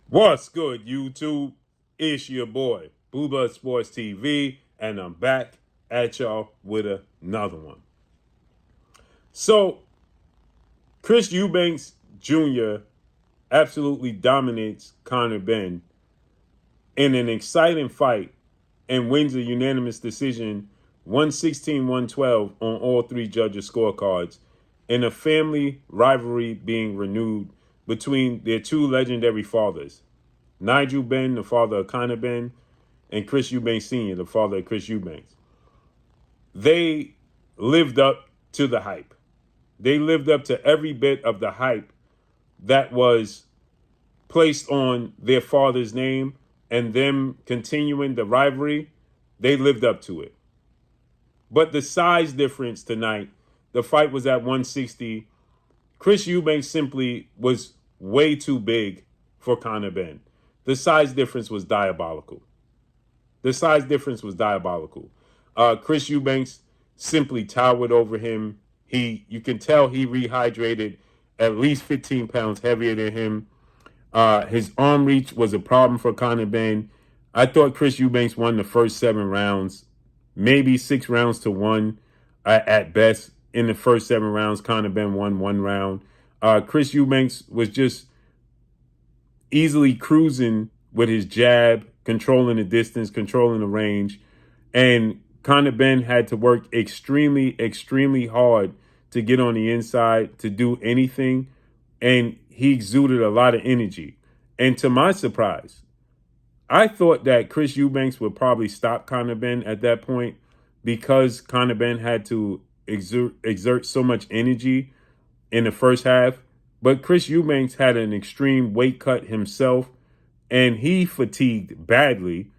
What's good, YouTube? It's your boy, Blue Blood Sports TV, and I'm back at y'all with another one. So, Chris Eubanks Jr. absolutely dominates Connor Benn in an exciting fight and wins a unanimous decision 116-112 on all three judges' scorecards in a family rivalry being renewed between their two legendary fathers. Nigel Benn, the father of Connor Benn, and Chris Eubanks Sr., the father of Chris Eubanks. They lived up to the hype. They lived up to every bit of the hype that was placed on their father's name and them continuing the rivalry. They lived up to it. But the size difference tonight, the fight was at 160. Chris Eubanks simply was way too big for Connor Benn. The size difference was diabolical. The size difference was diabolical. Chris Eubanks simply towered over him. You can tell he rehydrated, at least 15 pounds heavier than him. His arm reach was a problem for Connor Benn. I thought Chris Eubanks won the first 7 rounds, maybe 6 rounds to 1 at best. In the first 7 rounds, Connor Benn won 1 round. Chris Eubanks was just easily cruising with his jab, controlling the distance, controlling the range. And Connor Benn had to work extremely, extremely hard to get on the inside, to do anything. And he exuded a lot of energy. And to my surprise, I thought that Chris Eubanks would probably stop Connor Benn at that point because Connor Benn had to exert so much energy in the first half. But Chris Eubanks had an extreme weight cut himself, and he fatigued badly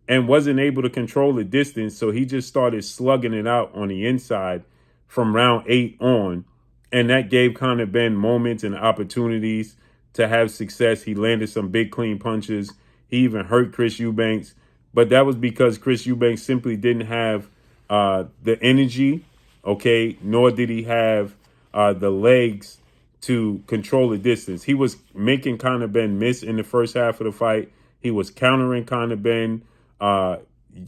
and wasn't able to control the distance. So he just started slugging it out on the inside from round 8 on. And that gave Connor Benn moments and opportunities to have success. He landed some big clean punches. He even hurt Chris Eubanks. But that was because Chris Eubanks simply didn't have the energy, okay, nor did he have the legs to control the distance. He was making Connor Benn miss in the first half of the fight. He was countering Connor Benn.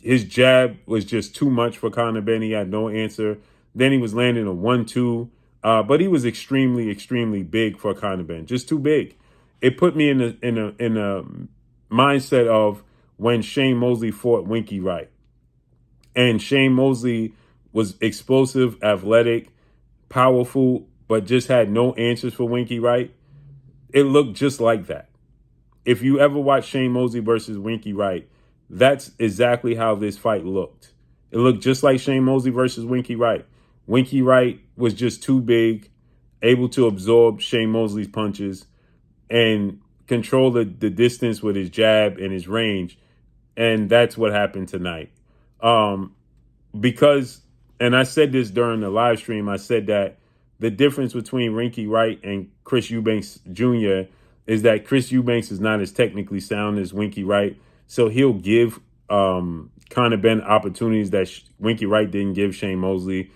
His jab was just too much for Connor Benn. He had no answer. Then he was landing a 1-2. But he was extremely, extremely big for Connor Benn. Just too big. It put me in a mindset of when Shane Mosley fought Winky Wright. And Shane Mosley was explosive, athletic, powerful, but just had no answers for Winky Wright. It looked just like that. If you ever watch Shane Mosley versus Winky Wright, that's exactly how this fight looked. It looked just like Shane Mosley versus Winky Wright. Winky Wright was just too big, able to absorb Shane Mosley's punches and control the distance with his jab and his range. And that's what happened tonight. Because, and I said this during the live stream, I said that the difference between Winky Wright and Chris Eubanks Jr. is that Chris Eubanks is not as technically sound as Winky Wright. So he'll give Connor Benn opportunities that Winky Wright didn't give Shane Mosley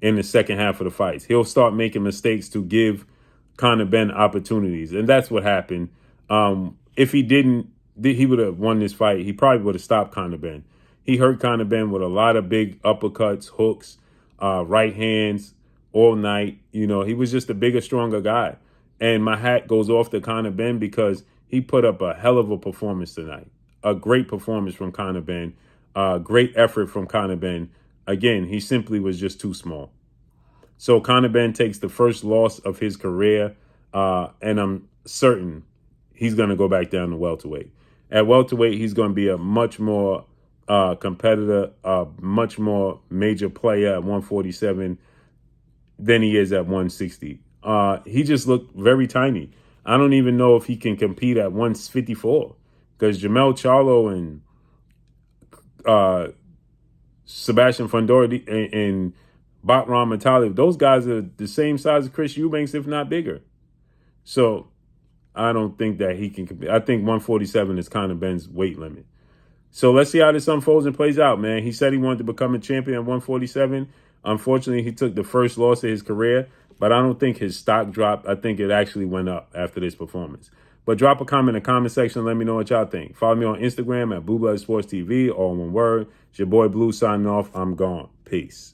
in the second half of the fights. He'll start making mistakes to give Connor Benn opportunities. And that's what happened. If he didn't, he would have won this fight. He probably would have stopped Connor Benn. He hurt Connor Benn with a lot of big uppercuts, hooks, right hands all night. You know, he was just a bigger, stronger guy. And my hat goes off to Connor Benn because he put up a hell of a performance tonight. A great performance from Connor Benn. Great effort from Connor Benn. Again, he simply was just too small. So Connor Benn takes the first loss of his career, and I'm certain he's going to go back down to welterweight. At welterweight, he's going to be a much more competitor, much more major player at 147 than he is at 160. He just looked very tiny. I don't even know if he can compete at 154 because Jamel Charlo and Sebastian Fundora and Batram Matali, those guys are the same size as Chris Eubanks, if not bigger. So I don't think that he can compete. I think 147 is Connor Benn's weight limit. So let's see how this unfolds and plays out, man. He said he wanted to become a champion at 147. Unfortunately, he took the first loss of his career, but I don't think his stock dropped. I think it actually went up after this performance. But drop a comment in the comment section. Let me know what y'all think. Follow me on Instagram at Blue Blood Sports TV, all one word. It's your boy Blue signing off. I'm gone. Peace.